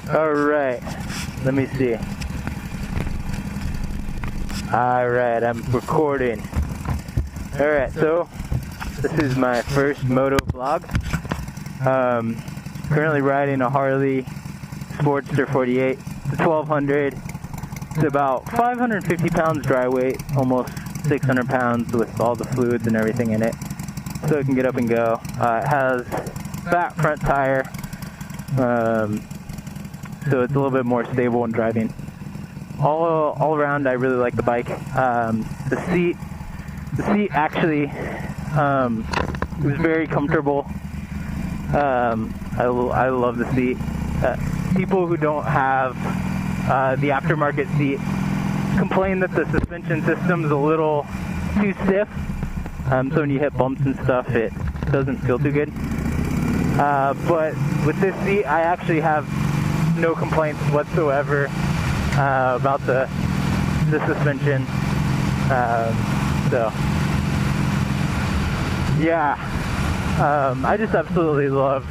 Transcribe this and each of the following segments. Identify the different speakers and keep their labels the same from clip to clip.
Speaker 1: Alright, let me see. Alright, I'm recording. Alright, so this is my first Motovlog. Currently riding a Harley Sportster 48, the 1200. It's about 550 pounds dry weight, almost 600 pounds with all the fluids and everything in it. So it can get up and go. It has fat front tire, so it's a little bit more stable when driving. All around, I really like the bike. The seat actually was very comfortable. I love the seat. People who don't have the aftermarket seat complain that the suspension system is a little too stiff. So when you hit bumps and stuff, it doesn't feel too good. But with this seat, I actually have no complaints whatsoever about the suspension. So yeah, I just absolutely love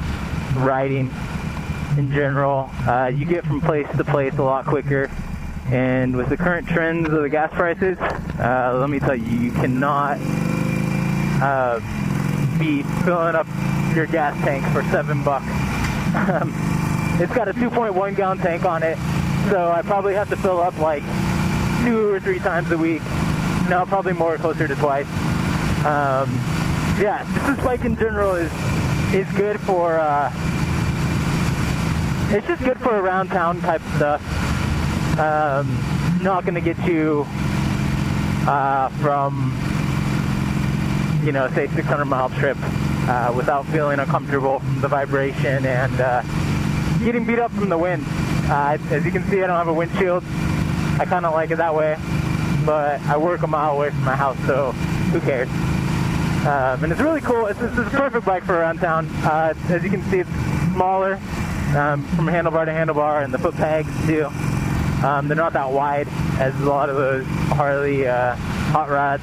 Speaker 1: riding in general. You get from place to place a lot quicker, and with the current trends of the gas prices, let me tell you, you cannot be filling up your gas tank for $7. It's got a 2.1 gallon tank on it, so I probably have to fill up like 2 or 3 times a week. No, probably more, closer to twice. Yeah, this bike in general is good for it's just good for around town type stuff. Not gonna get you from, you know, say 600-mile trip without feeling uncomfortable from the vibration and getting beat up from the wind. As you can see, I don't have a windshield. I kind of like it that way, but I work a mile away from my house, so who cares? And it's really cool. It's a perfect bike for around town. As you can see, it's smaller from handlebar to handlebar, and the foot pegs too. They're not that wide as a lot of those Harley hot rods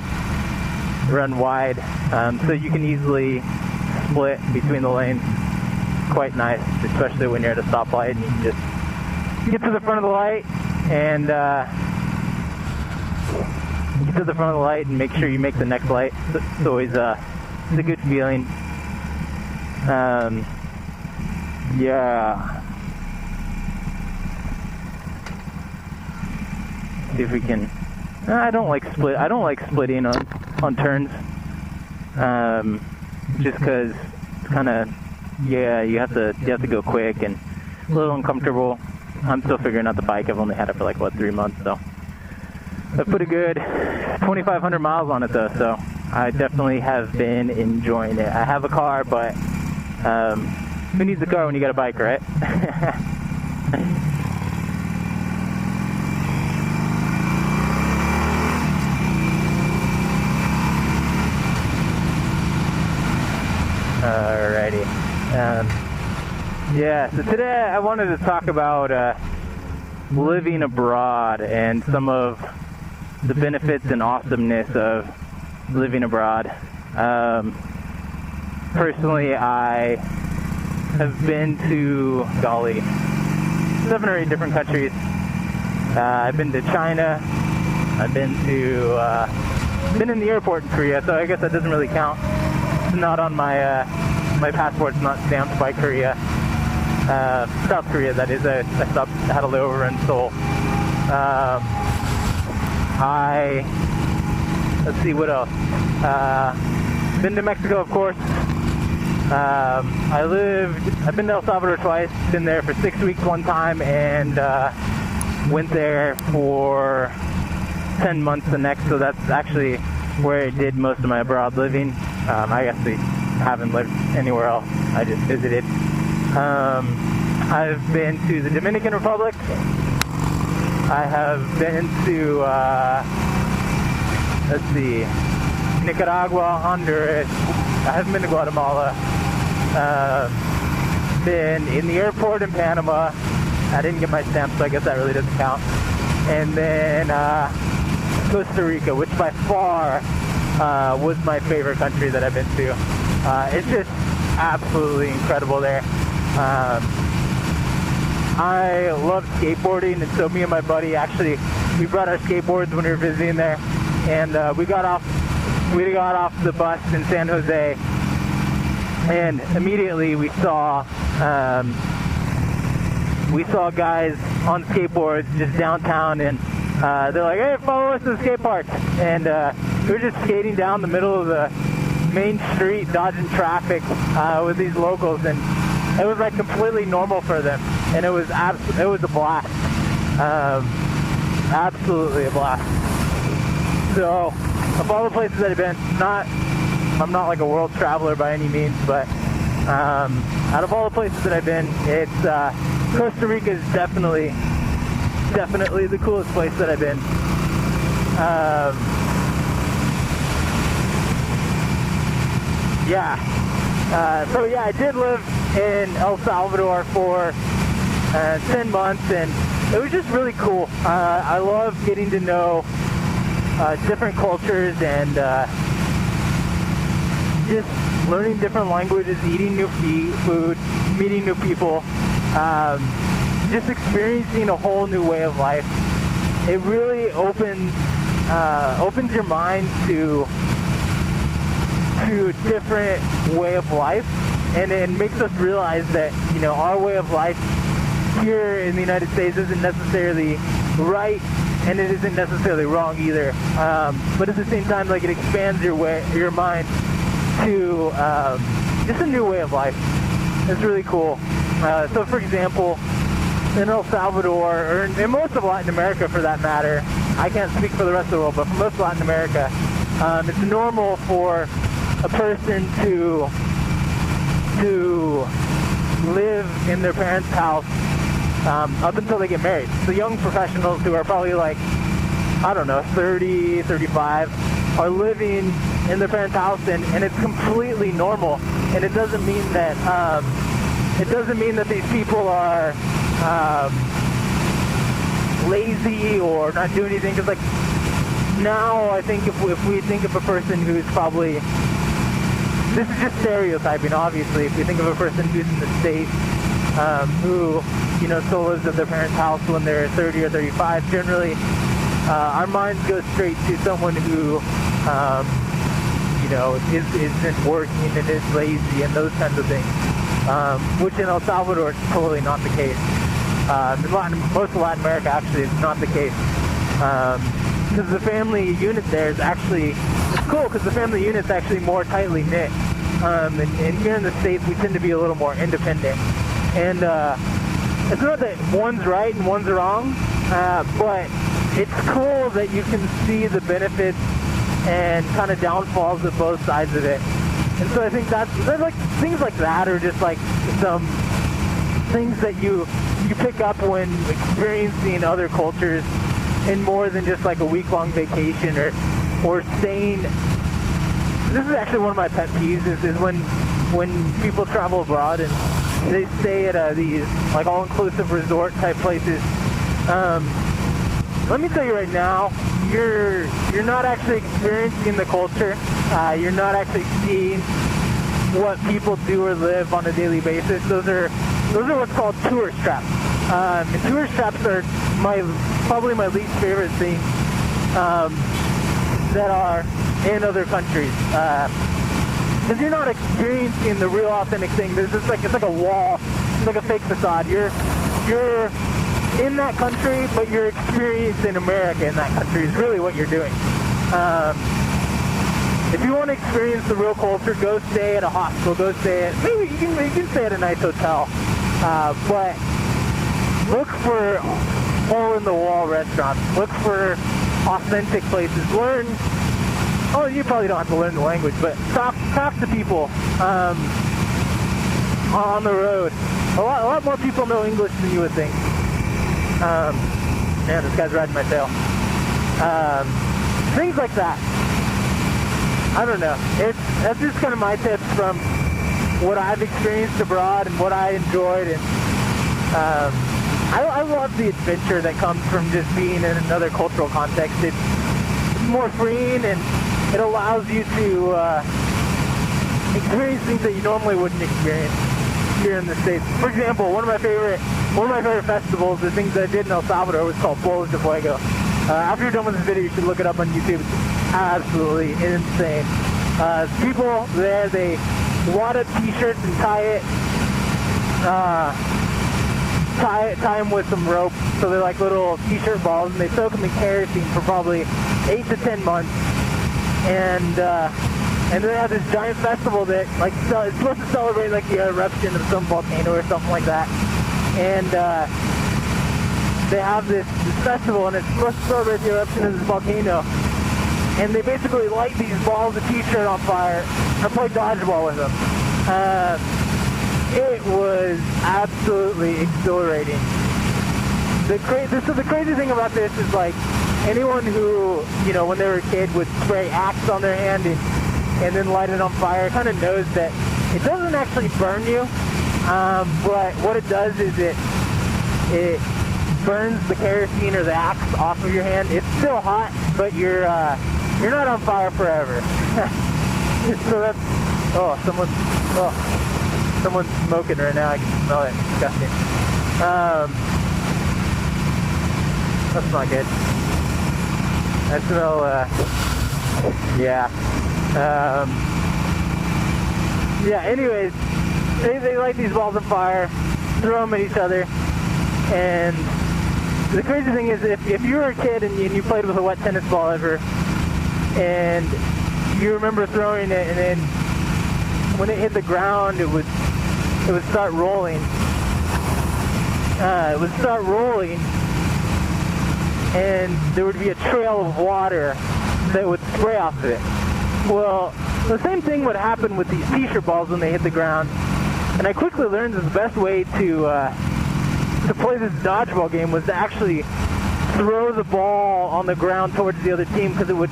Speaker 1: run wide, so you can easily split between the lanes. Quite nice, especially when you're at a stoplight and you can just get to the front of the light and make sure you make the next light. It's always it's a good feeling. Yeah. See if we can. I don't like splitting on turns. Just because it's kind of, yeah, you have to go quick and a little uncomfortable. I'm still figuring out the bike. I've only had it for like 3 months, so I've put a good 2,500 miles on it though, so I definitely have been enjoying it. I have a car, but who needs a car when you got a bike, right? Alrighty. Yeah, so today I wanted to talk about living abroad and some of the benefits and awesomeness of living abroad. Personally, I have been to, 7 or 8 different countries. I've been to China. I've been in the airport in Korea, so I guess that doesn't really count. It's not on my my passport's not stamped by Korea. South Korea, that is. I had a layover in Seoul. Let's see, what else? Been to Mexico, of course. I've been to El Salvador twice. Been there for 6 weeks one time, and went there for 10 months the next. So that's actually where I did most of my abroad living. I actually haven't lived anywhere else. I just visited. I've been to the Dominican Republic. I have been to, let's see, Nicaragua, Honduras. I haven't been to Guatemala. Been in the airport in Panama. I didn't get my stamp, so I guess that really doesn't count. And then Costa Rica, which by far was my favorite country that I've been to. It's just absolutely incredible there. I love skateboarding, and so me and my buddy actually, we brought our skateboards when we were visiting there, and we got off the bus in San Jose, and immediately we saw guys on skateboards just downtown, and they're like, "Hey, follow us to the skate park," and we were just skating down the middle of the main street, dodging traffic with these locals, and it was like completely normal for them, and it was a blast, absolutely a blast. So, of all the places that I've been, I'm not like a world traveler by any means, but out of all the places that I've been, it's Costa Rica is definitely the coolest place that I've been. So yeah, I did live in El Salvador for 10 months, and it was just really cool. I love getting to know different cultures and just learning different languages, eating new food, meeting new people, just experiencing a whole new way of life. It really opens your mind to a different way of life, and it makes us realize that, you know, our way of life here in the United States isn't necessarily right, and it isn't necessarily wrong either. But at the same time, like, it expands your mind to just a new way of life. It's really cool. So, for example, in El Salvador, or in most of Latin America for that matter, I can't speak for the rest of the world, but for most of Latin America, it's normal for a person to live in their parents' house up until they get married. So young professionals who are probably like, I don't know, 30, 35, are living in their parents' house, and it's completely normal. And it doesn't mean that these people are lazy or not doing anything. Because, like, now I think if we think of a person who's probably, this is just stereotyping, obviously, if we think of a person who's in the States, who, you know, still lives at their parents' house when they're 30 or 35, generally, our minds go straight to someone who, you know, isn't working and is lazy and those kinds of things, which in El Salvador is totally not the case. In most of Latin America, actually, it's not the case. Because the family unit there is actually, it's cool because the family unit's actually more tightly knit. And here in the States, we tend to be a little more independent. And it's not that one's right and one's wrong, but it's cool that you can see the benefits and kind of downfalls of both sides of it. And so I think there's like things like that, or just like some things that you pick up when experiencing other cultures in more than just like a week-long vacation or staying. This is actually one of my pet peeves is when people travel abroad and they stay at these like all-inclusive resort type places. Let me tell you right now, you're not actually experiencing the culture. You're not actually seeing what people do or live on a daily basis. Those are what's called tourist traps. And tourist traps are probably my least favorite thing that are in other countries. Because you're not experiencing the real authentic thing. It's like a wall. It's like a fake facade. You're in that country, but you're experiencing America in that country is really what you're doing. If you want to experience the real culture, go stay at a hostel. Go stay at, maybe you can stay at a nice hotel. But look for hole-in-the-wall restaurants. Look for authentic places. Learn. Oh, you probably don't have to learn the language, but talk to people on the road. A lot more people know English than you would think. Man, this guy's riding my tail. Things like that. I don't know. That's just kind of my tips from what I've experienced abroad and what I enjoyed. And I love the adventure that comes from just being in another cultural context. It's more freeing, and it allows you to experience things that you normally wouldn't experience here in the States. For example, one of my favorite one of my favorite festivals, the things that I did in El Salvador, was called Bolos de Fuego. After you're done with this video, you should look it up on YouTube. It's absolutely insane. People there, they wad up t-shirts and tie them with some rope, so they're like little t-shirt balls, and they soak them in kerosene for probably 8 to 10 months. And then they have this giant festival that, like, it's supposed to celebrate like the eruption of some volcano or something like that. And they have this festival, and it's supposed to celebrate the eruption of this volcano. And they basically light these balls of t-shirt on fire and play dodgeball with them. It was absolutely exhilarating. The crazy thing about this is, like, anyone who, you know, when they were a kid would spray Axe on their hand and then light it on fire kind of knows that it doesn't actually burn you, but what it does is it burns the kerosene or the Axe off of your hand. It's still hot, but you're not on fire forever. So that's, someone's smoking right now. I can smell it. It's disgusting. That's not good. I smell, yeah. Yeah, anyways, they light these balls on fire, throw them at each other, and the crazy thing is, if you were a kid and you played with a wet tennis ball ever, and you remember throwing it, and then when it hit the ground, it would start rolling. It would start rolling, and there would be a trail of water that would spray off of it. Well, the same thing would happen with these t-shirt balls when they hit the ground. And I quickly learned that the best way to play this dodgeball game was to actually throw the ball on the ground towards the other team, because it would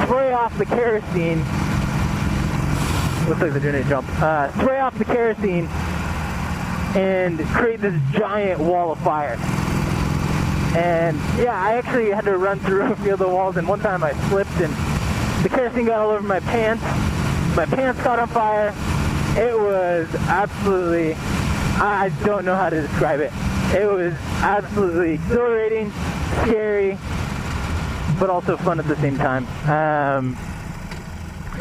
Speaker 1: spray off the kerosene. Looks like they're doing a jump. Spray off the kerosene and create this giant wall of fire. And yeah, I actually had to run through a few of the walls, and one time I slipped and the kerosene got all over my pants. My pants caught on fire. It was absolutely, I don't know how to describe it. It was absolutely exhilarating, scary, but also fun at the same time. And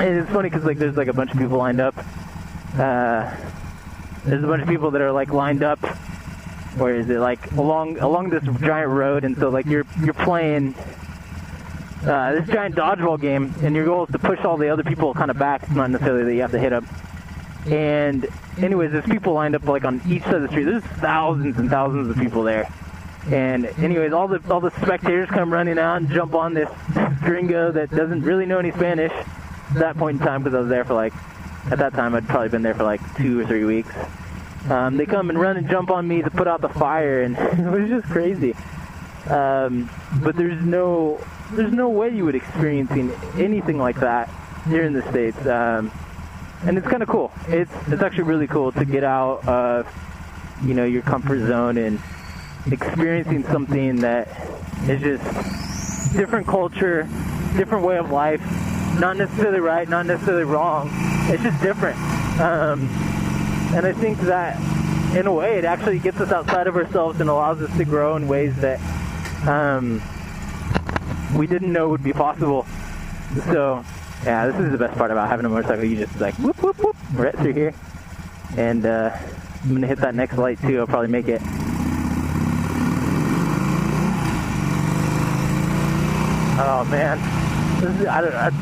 Speaker 1: it's funny because, like, there's like a bunch of people lined up. There's a bunch of people that are like lined up. Where is it, like along this giant road, and so like you're playing this giant dodgeball game, and your goal is to push all the other people kind of back. It's not necessarily that you have to hit them. And anyways, there's people lined up like on each side of the street. There's thousands and thousands of people there. And anyways, all the spectators come running out and jump on this gringo that doesn't really know any Spanish at that point in time, because I was there for like, at that time I'd probably been there for like 2 or 3 weeks. They come and run and jump on me to put out the fire, and it was just crazy. But there's no way you would experience anything like that here in the States. And it's kind of cool. It's actually really cool to get out of, you know, your comfort zone and experiencing something that is just different culture, different way of life, not necessarily right, not necessarily wrong. It's just different. And I think that, in a way, it actually gets us outside of ourselves and allows us to grow in ways that we didn't know would be possible. So, yeah, this is the best part about having a motorcycle. You just, like, whoop, whoop, whoop, right through here. And I'm going to hit that next light, too. I'll probably make it. Oh, man.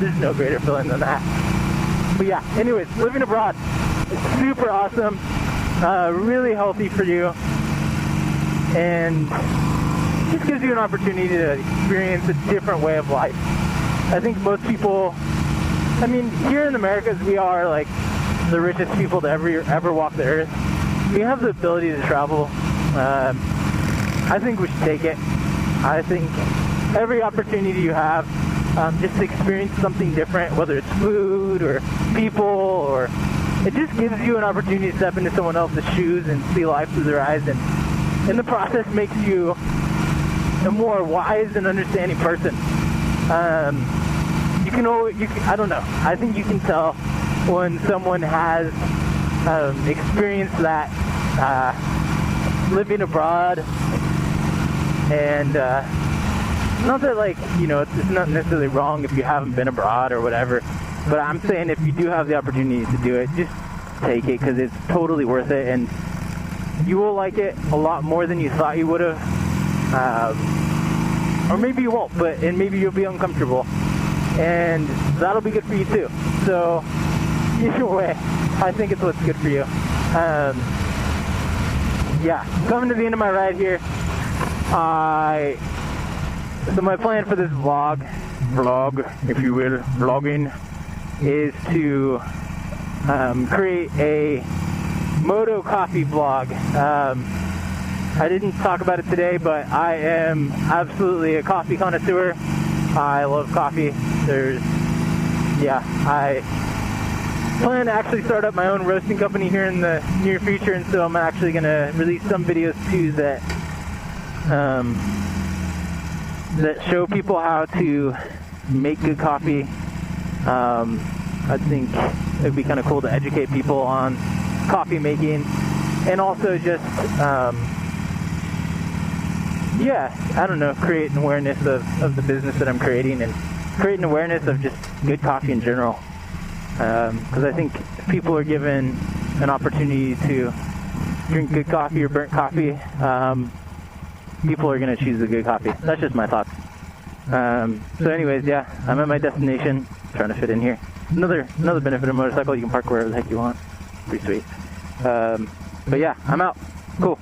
Speaker 1: There's no greater feeling than that. But, yeah, anyways, living abroad. It's super awesome, really healthy for you, and it just gives you an opportunity to experience a different way of life. I think most people, I mean, here in America, we are like the richest people to ever walk the earth. We have the ability to travel. I think we should take it. I think every opportunity you have, just to experience something different, whether it's food or people, or it just gives you an opportunity to step into someone else's shoes and see life through their eyes, and in the process makes you a more wise and understanding person. I don't know. I think you can tell when someone has experienced that living abroad, and not that, like, you know, it's not necessarily wrong if you haven't been abroad or whatever, but I'm saying if you do have the opportunity to do it, just take it, because it's totally worth it, and you will like it a lot more than you thought you would have. Or maybe you won't, and maybe you'll be uncomfortable, and that'll be good for you too. So either way, I think it's what's good for you. Yeah, coming to the end of my ride here. So my plan for this vlog, if you will, vlogging, is to create a moto coffee vlog. I didn't talk about it today, but I am absolutely a coffee connoisseur. I love coffee. I plan to actually start up my own roasting company here in the near future, and so I'm actually going to release some videos too that show people how to make good coffee. I think it'd be kind of cool to educate people on coffee making, and also just I don't know, create an awareness of the business that I'm creating, and create an awareness of just good coffee in general. Because I think if people are given an opportunity to drink good coffee or burnt coffee, people are going to choose the good coffee. That's just my thoughts. So anyways, yeah, I'm at my destination, trying to fit in here. Another benefit of a motorcycle, you can park wherever the heck you want. Pretty sweet. But yeah, I'm out. Cool.